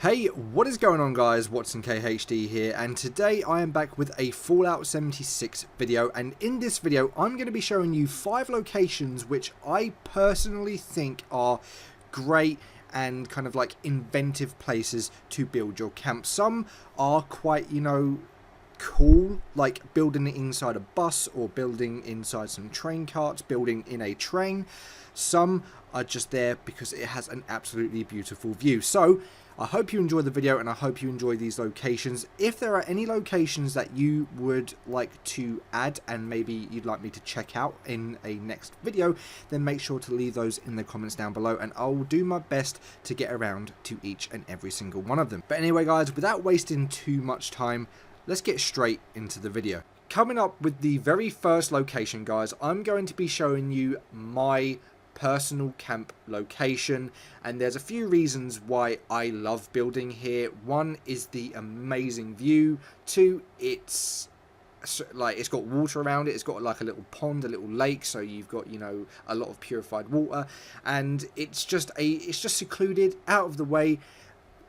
Hey, what is going on guys, Watson KHD here, and today I am back with a Fallout 76 video, and in this video I'm going to be showing you 5 locations which I personally think are great and kind of like inventive places to build your camp. Some are quite, cool, like building it inside a bus or building inside some train carts, building in a train. Some are just there because it has an absolutely beautiful view. So I hope you enjoy the video and I hope you enjoy these locations. If there are any locations that you would like to add and maybe you'd like me to check out in a next video, then make sure to leave those in the comments down below and I'll do my best to get around to each and every single one of them. But anyway guys, without wasting too much time, let's get straight into the video. Coming up with the very first location guys, I'm going to be showing you my personal camp location, and there's a few reasons why I love building here. One is the amazing view. Two, it's got water around it. It's got like a little pond, a little lake, so you've got a lot of purified water, and it's just secluded, out of the way.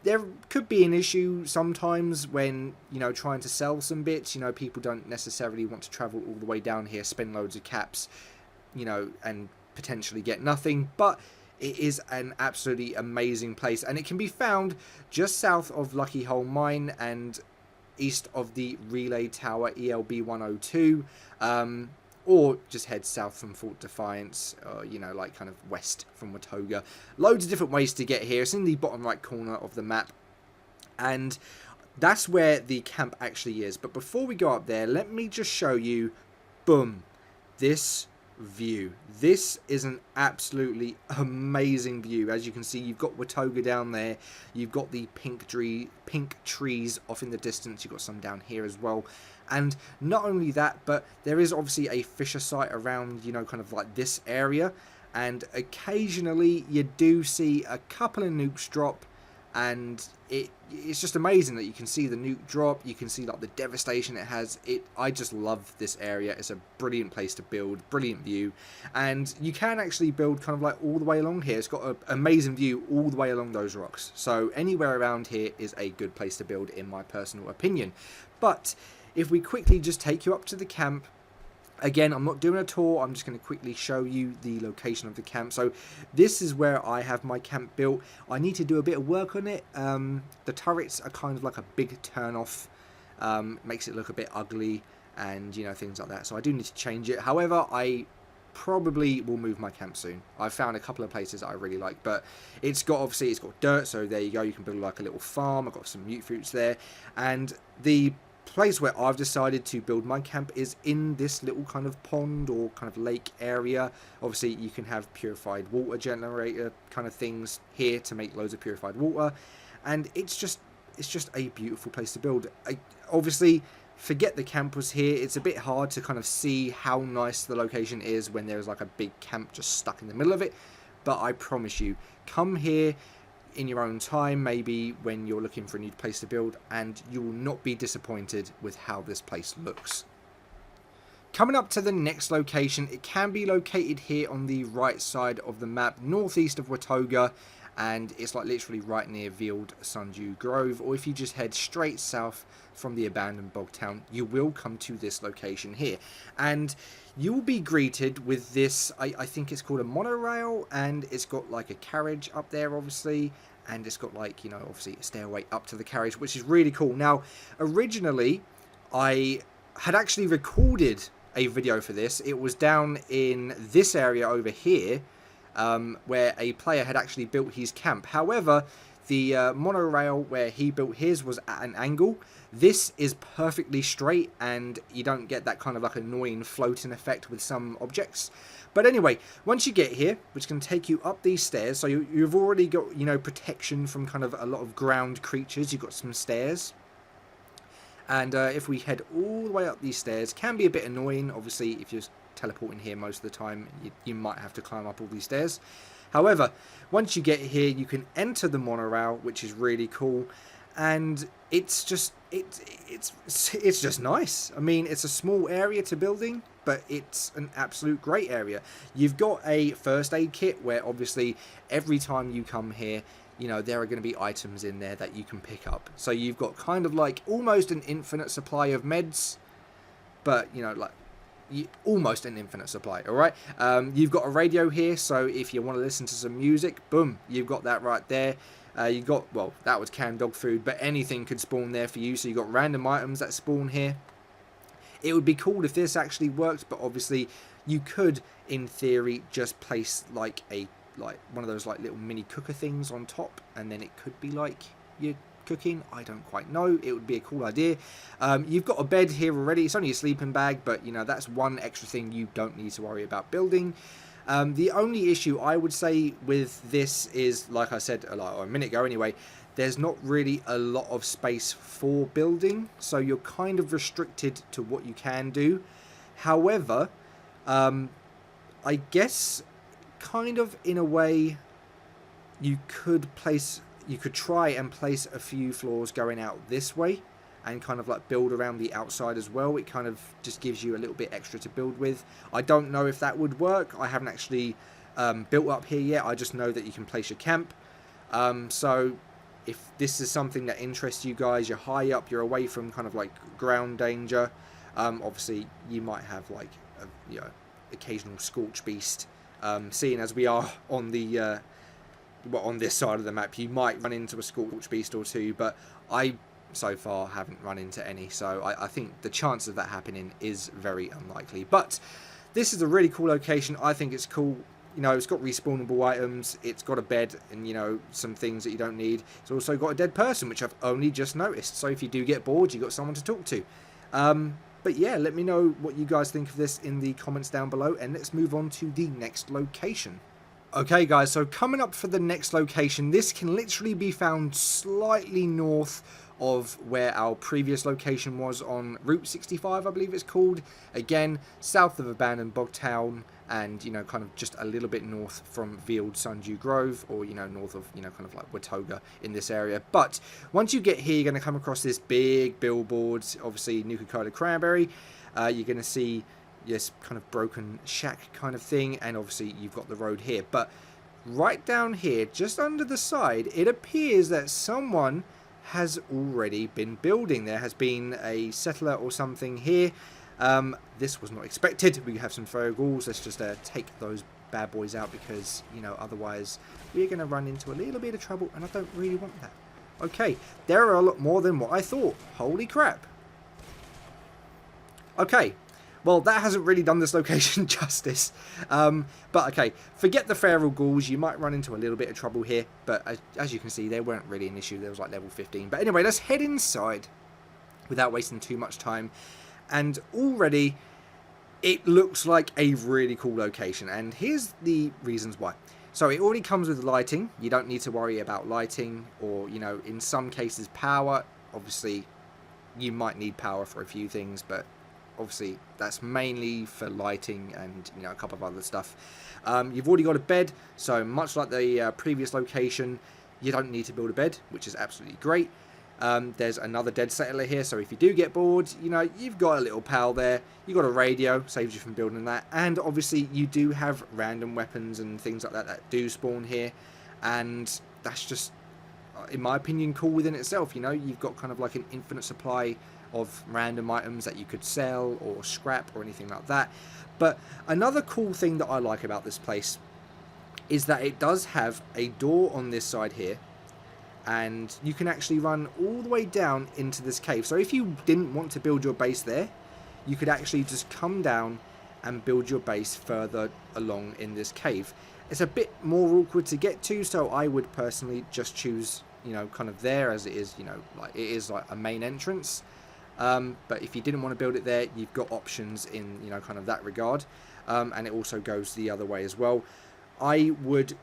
There could be an issue sometimes when, trying to sell some bits. People don't necessarily want to travel all the way down here, spend loads of caps, and potentially get nothing. But it is an absolutely amazing place, and it can be found just south of Lucky Hole Mine and east of the Relay Tower ELB 102, or just head south from Fort Defiance, like kind of west from Watoga. Loads of different ways to get here. It's in the bottom right corner of the map, and that's where the camp actually is. But before we go up there, let me just show you, boom, this view. This is an absolutely amazing view. As you can see, you've got Watoga down there, you've got the pink trees off in the distance, you've got some down here as well. And not only that, but there is obviously a fisher site around, kind of like this area, and occasionally you do see a couple of nukes drop, and it's just amazing that you can see the nuke drop. You can see like the devastation it has. I just love this area. It's a brilliant place to build, brilliant view, and you can actually build kind of like all the way along here. It's got an amazing view all the way along those rocks, so anywhere around here is a good place to build in my personal opinion. But if we quickly just take you up to the camp. Again, I'm not doing a tour, I'm just going to quickly show you the location of the camp. So this is where I have my camp built. I need to do a bit of work on it. The turrets are kind of like a big turn off, makes it look a bit ugly and things like that. So I do need to change it. However, I probably will move my camp soon. I've found a couple of places that I really like, but it's got dirt, so there you go. You can build like a little farm. I've got some mute fruits there, and the place where I've decided to build my camp is in this little kind of pond or kind of lake area. Obviously you can have purified water generator kind of things here to make loads of purified water, and it's just a beautiful place to build. Obviously forget the camp was here. It's a bit hard to kind of see how nice the location is when there's like a big camp just stuck in the middle of it, but I promise you, come here in your own time, maybe when you're looking for a new place to build, and you will not be disappointed with how this place looks. Coming up to the next location, it can be located here on the right side of the map, northeast of Watoga, and it's like literally right near Veiled Sundew Grove. Or if you just head straight south from the abandoned bog town, you will come to this location here, and you will be greeted with this, I think it's called a monorail, and it's got like a carriage up there obviously, and it's got like obviously a stairway up to the carriage, which is really cool. Now originally I had actually recorded a video for this. It was down in this area over here, where a player had actually built his camp. However, the monorail where he built his was at an angle. This is perfectly straight, and you don't get that kind of like annoying floating effect with some objects. But anyway, once you get here, which can take you up these stairs, so you've already got protection from kind of a lot of ground creatures. You've got some stairs, and if we head all the way up these stairs, can be a bit annoying. Obviously, if you're teleporting here most of the time, you might have to climb up all these stairs. However, once you get here, you can enter the monorail, which is really cool, and it's just nice. I mean, it's a small area to building, but it's an absolute great area. You've got a first aid kit where obviously every time you come here, you know, there are going to be items in there that you can pick up. So you've got kind of like almost an infinite supply of meds, but, you know, like almost an infinite supply. All right. You've got a radio here, so if you want to listen to some music, boom, you've got that right there. You got, well, that was canned dog food, but anything could spawn there for you. So you've got random items that spawn here. It would be cool if this actually worked, but obviously you could, in theory, just place like one of those like little mini cooker things on top, and then it could be like your cooking. I don't quite know. It would be a cool idea. You've got a bed here already. It's only a sleeping bag, but you know, that's one extra thing you don't need to worry about building. The only issue I would say with this is, like I said a minute ago anyway, there's not really a lot of space for building, so you're kind of restricted to what you can do. However, I guess kind of in a way you could try and place a few floors going out this way and kind of like build around the outside as well. It kind of just gives you a little bit extra to build with. I don't know if that would work. I haven't actually built up here yet. I just know that you can place your camp. So if this is something that interests you guys, you're high up, you're away from kind of like ground danger. Obviously you might have like a, you know, occasional scorch beast. Seeing as we are on the on this side of the map, you might run into a scorch beast or two, but I so far haven't run into any, so I think the chance of that happening is very unlikely. But this is a really cool location. I think it's cool. You know, it's got respawnable items, it's got a bed and, you know, some things that you don't need. It's also got a dead person, which I've only just noticed, so if you do get bored, you've got someone to talk to. But yeah, let me know what you guys think of this in the comments down below, and let's move on to the next location. Okay guys, so coming up for the next location, this can literally be found slightly north of where our previous location was on Route 65, I believe it's called. Again, south of Abandoned Bog Town, and, you know, kind of just a little bit north from Veiled Sundew Grove, or, you know, north of, you know, kind of like Watoga in this area. But once you get here, you're going to come across this big billboard, obviously Nuka-Cola Cranberry. You're going to see this kind of broken shack kind of thing, and obviously you've got the road here. But right down here, just under the side, it appears that someone has already been building. There has been a settler or something here. This was not expected. We have some feral ghouls. Let's just take those bad boys out, because, you know, otherwise we're going to run into a little bit of trouble, and I don't really want that. Okay, there are a lot more than what I thought. Holy crap. Okay, well, that hasn't really done this location justice. But okay, forget the feral ghouls. You might run into a little bit of trouble here, but as you can see, they weren't really an issue. There was like level 15. But anyway, let's head inside without wasting too much time. And already it looks like a really cool location, and here's the reasons why. So it already comes with lighting. You don't need to worry about lighting, or, you know, in some cases power. Obviously you might need power for a few things, but obviously that's mainly for lighting and, you know, a couple of other stuff. You've already got a bed, so much like the previous location, you don't need to build a bed, which is absolutely great. There's another dead settler here, so if you do get bored, you know, you've got a little pal there. You've got a radio, saves you from building that, and obviously you do have random weapons and things like that that do spawn here, and that's just, in my opinion, cool within itself. You know, you've got kind of like an infinite supply of random items that you could sell or scrap or anything like that. But another cool thing that I like about this place is that it does have a door on this side here, and you can actually run all the way down into this cave. So if you didn't want to build your base there, you could actually just come down and build your base further along in this cave. It's a bit more awkward to get to, so I would personally just choose, you know, kind of there, as it is, you know, like it is like a main entrance. But if you didn't want to build it there, you've got options in, you know, kind of that regard. And it also goes the other way as well. I would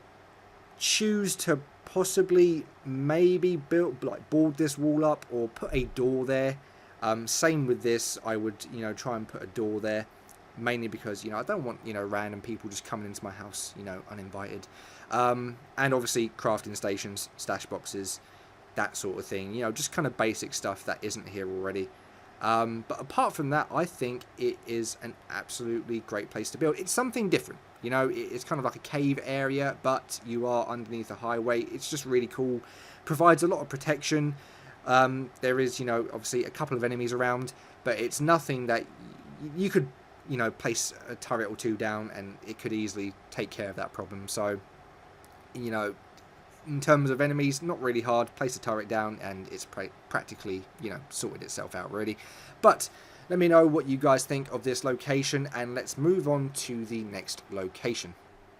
choose to possibly maybe board this wall up or put a door there. Same with this, I would, you know, try and put a door there, mainly because, you know, I don't want, you know, random people just coming into my house, you know, uninvited. And obviously crafting stations, stash boxes, that sort of thing, you know, just kind of basic stuff that isn't here already. But apart from that, I think it is an absolutely great place to build. It's something different. You know, it's kind of like a cave area, but you are underneath a highway. It's just really cool. Provides a lot of protection. There is, you know, obviously a couple of enemies around, but it's nothing that you could, you know, place a turret or two down and it could easily take care of that problem. So, you know, in terms of enemies, not really hard. Place a turret down and it's practically, you know, sorted itself out really. But let me know what you guys think of this location, and let's move on to the next location.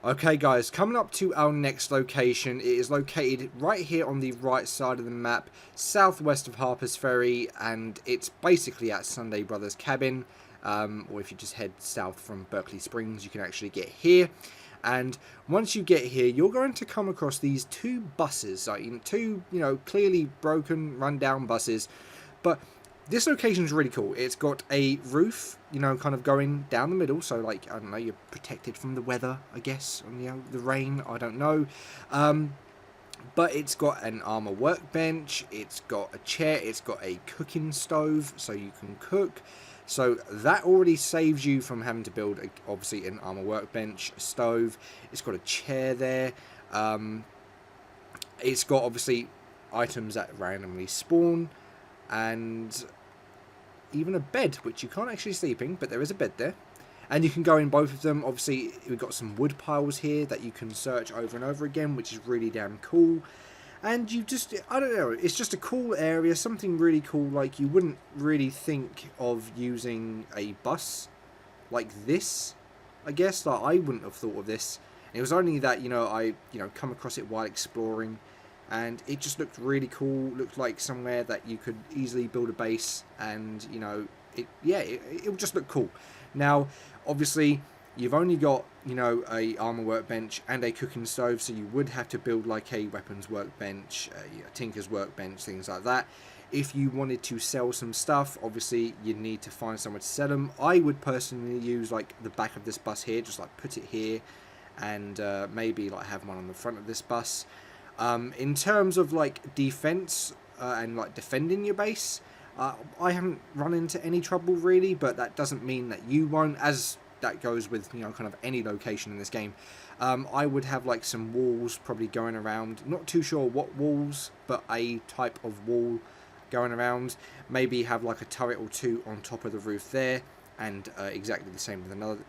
Okay guys, coming up to our next location, it is located right here on the right side of the map, southwest of Harper's Ferry, and it's basically at Sunday Brothers Cabin, or if you just head south from Berkeley Springs, you can actually get here. And once you get here, you're going to come across these two buses, like two, you know, clearly broken, run-down buses, but this location is really cool. It's got a roof, you know, kind of going down the middle. So, like, I don't know, you're protected from the weather, I guess. You know, the rain, I don't know. But it's got an armor workbench. It's got a chair. It's got a cooking stove, so you can cook. So that already saves you from having to build, obviously, an armor workbench, stove. It's got a chair there. It's got, obviously, items that randomly spawn. And even a bed, which you can't actually sleep in, but there is a bed there. And you can go in both of them. Obviously, we've got some wood piles here that you can search over and over again, which is really damn cool. And you just, I don't know, it's just a cool area, something really cool. Like, you wouldn't really think of using a bus like this, I guess. Like, I wouldn't have thought of this. It was only that, you know, I, you know, come across it while exploring. And it just looked really cool. Looked like somewhere that you could easily build a base, and you know, it would just look cool. Now, obviously, you've only got, you know, a armor workbench and a cooking stove, so you would have to build like a weapons workbench, a tinker's workbench, things like that. If you wanted to sell some stuff, obviously you need to find somewhere to sell them. I would personally use like the back of this bus here, just like put it here, and maybe like have one on the front of this bus. In terms of like defense and like defending your base, I haven't run into any trouble really, but that doesn't mean that you won't, as that goes with, you know, kind of any location in this game. I would have like some walls probably going around, not too sure what walls, but a type of wall going around. Maybe have like a turret or two on top of the roof there, and exactly the same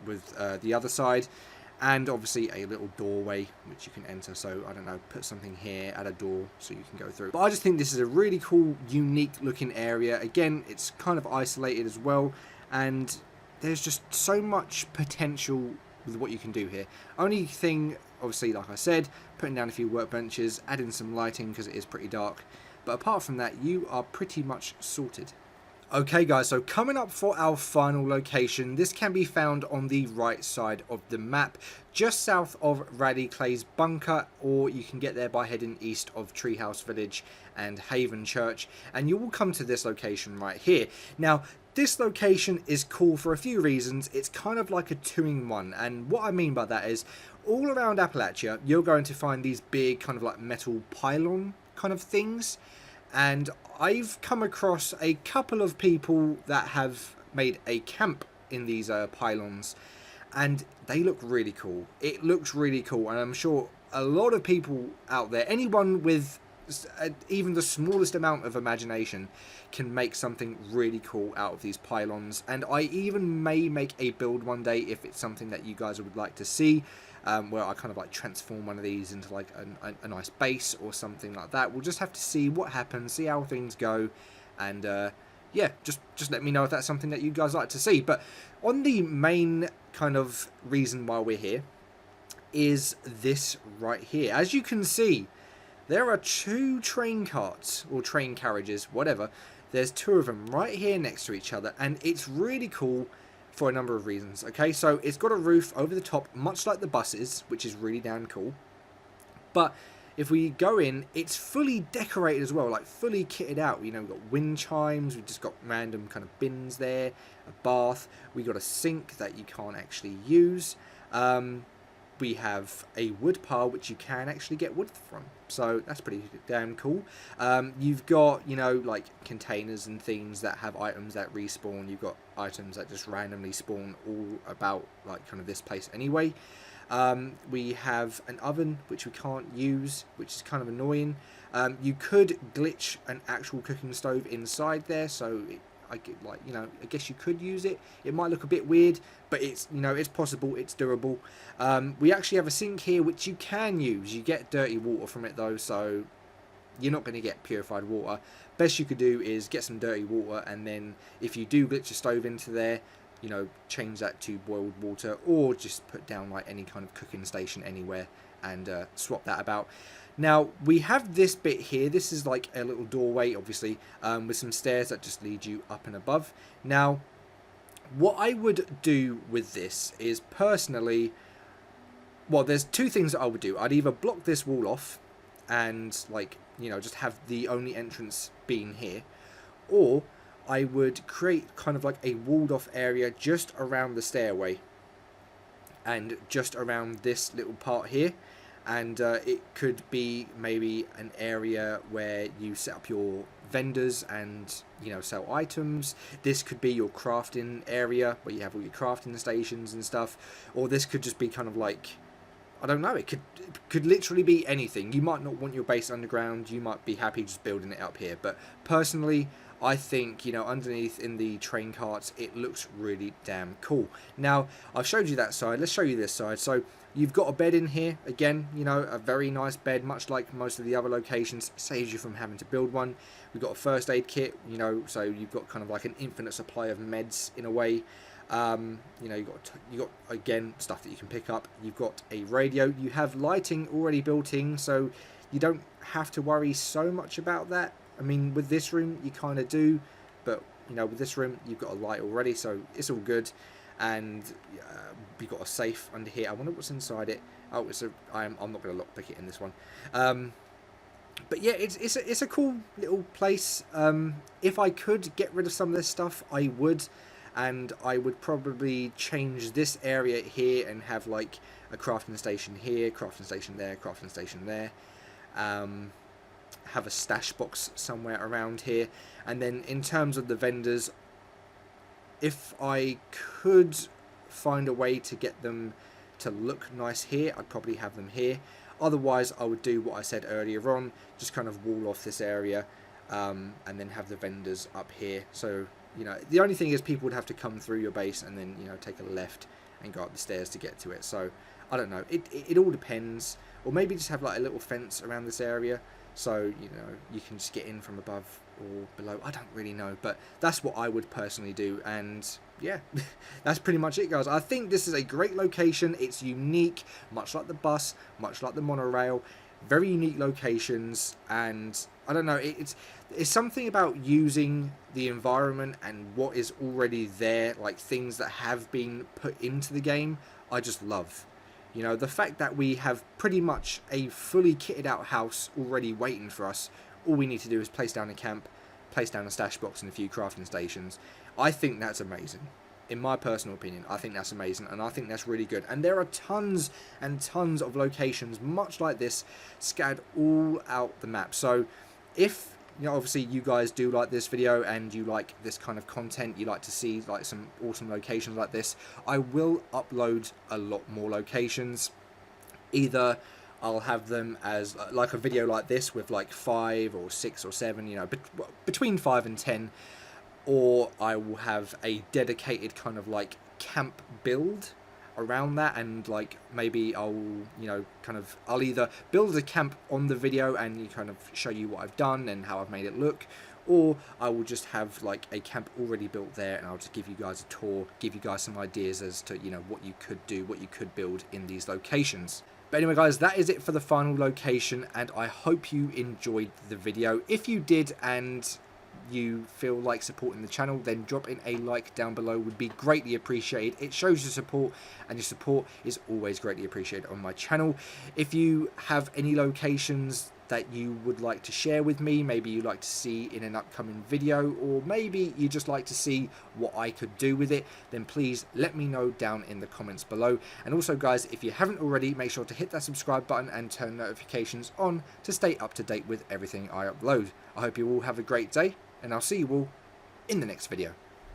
with the other side. And obviously a little doorway which you can enter. So, I don't know, put something here at a door so you can go through. But I just think this is a really cool, unique looking area. Again, it's kind of isolated as well. And there's just so much potential with what you can do here. Only thing, obviously, like I said, putting down a few workbenches, adding some lighting because it is pretty dark. But apart from that, you are pretty much sorted. Okay guys, so coming up for our final location, this can be found on the right side of the map, just south of Raddy Clay's bunker, or you can get there by heading east of Treehouse Village and Haven Church, and you will come to this location right here. Now, this location is cool for a few reasons. It's kind of like a two-in-one, and what I mean by that is, all around Appalachia, you're going to find these big kind of like metal pylon kind of things. And I've come across a couple of people that have made a camp in these pylons, and they look really cool. It looks really cool, and I'm sure a lot of people out there, anyone with even the smallest amount of imagination, can make something really cool out of these pylons. And I even may make a build one day if it's something that you guys would like to see. Where I kind of like transform one of these into like a nice base or something like that. We'll just have to see what happens, see how things go, and yeah, just let me know if that's something that you guys like to see. But on the main kind of reason why we're here is this right here. As you can see, there are two train carts, or train carriages, whatever. There's two of them right here next to each other, and it's really cool for a number of reasons. Okay, so it's got a roof over the top, much like the buses, which is really damn cool. But if we go in, it's fully decorated as well, like fully kitted out. You know, we've got wind chimes, we've just got random kind of bins there, a bath, we got a sink that you can't actually use. We have a wood pile which you can actually get wood from, so that's pretty damn cool. You've got, you know, like containers and things that have items that respawn. You've got items that just randomly spawn all about like kind of this place anyway. We have an oven which we can't use, which is kind of annoying. You could glitch an actual cooking stove inside there, so I guess you could use it. It might look a bit weird, but it's it's possible, it's doable. We actually have a sink here which you can use. You get dirty water from it though, so you're not going to get purified water. Best you could do is get some dirty water, and then if you do glitch a stove into there, change that to boiled water, or just put down like any kind of cooking station anywhere and swap that about. Now we have this bit here. This is like a little doorway, obviously, with some stairs that just lead you up and above. Now what I would do with this is, personally, well, there's two things that I would do. I'd either block this wall off and just have the only entrance being here, or I would create kind of like a walled off area just around the stairway and just around this little part here, and it could be maybe an area where you set up your vendors and sell items. This could be your crafting area where you have all your crafting stations and stuff, or this could just be kind of like, I don't know, it could literally be anything. You might not want your base underground, you might be happy just building it up here, but personally I think, underneath in the train carts, it looks really damn cool. Now, I've showed you that side. Let's show you this side. So, you've got a bed in here. Again, a very nice bed, much like most of the other locations. Saves you from having to build one. We've got a first aid kit, so you've got kind of like an infinite supply of meds in a way. You got again stuff that you can pick up. You've got a radio. You have lighting already built in, so you don't have to worry so much about that. I mean, with this room you kind of do, but with this room you've got a light already, so it's all good. And we've got a safe under here. I wonder what's inside it. Oh, I'm not going to lockpick it in this one. But yeah, it's a cool little place. If I could get rid of some of this stuff, I would. And I would probably change this area here and have like a crafting station here, crafting station there, crafting station there. Have a stash box somewhere around here. And then in terms of the vendors, if I could find a way to get them to look nice here, I'd probably have them here. Otherwise, I would do what I said earlier on, just kind of wall off this area, and then have the vendors up here. So the only thing is people would have to come through your base and then take a left and go up the stairs to get to it. So I don't know, it all depends. Or maybe just have like a little fence around this area, so you can just get in from above or below. I don't really know, but that's what I would personally do. And yeah, that's pretty much it, guys. I think this is a great location. It's unique, much like the bus, much like the monorail. Very unique locations, and I don't know, it's something about using the environment and what is already there, like things that have been put into the game, I just love. The fact that we have pretty much a fully kitted out house already waiting for us. All we need to do is place down a camp, place down a stash box and a few crafting stations. I think that's amazing. In my personal opinion, I think that's amazing, and I think that's really good. And there are tons and tons of locations much like this scattered all out the map. So if obviously you guys do like this video and you like this kind of content, you like to see like some awesome locations like this, I will upload a lot more locations. Either I'll have them as like a video like this with like 5 or 6 or 7, between 5 and 10, or I will have a dedicated kind of like camp build around that, and like maybe I'll I'll either build a camp on the video and kind of show you what I've done and how I've made it look, or I will just have like a camp already built there and I'll just give you guys a tour, give you guys some ideas as to what you could do, what you could build in these locations. But anyway, guys, that is it for the final location, and I hope you enjoyed the video. If you did and you feel like supporting the channel, then drop in a like down below, would be greatly appreciated. It shows your support, and your support is always greatly appreciated on my channel. If you have any locations that you would like to share with me, maybe you like to see in an upcoming video, or maybe you just like to see what I could do with it, then please let me know down in the comments below. And also, guys, if you haven't already, make sure to hit that subscribe button and turn notifications on to stay up to date with everything I upload. I hope you all have a great day, and I'll see you all in the next video.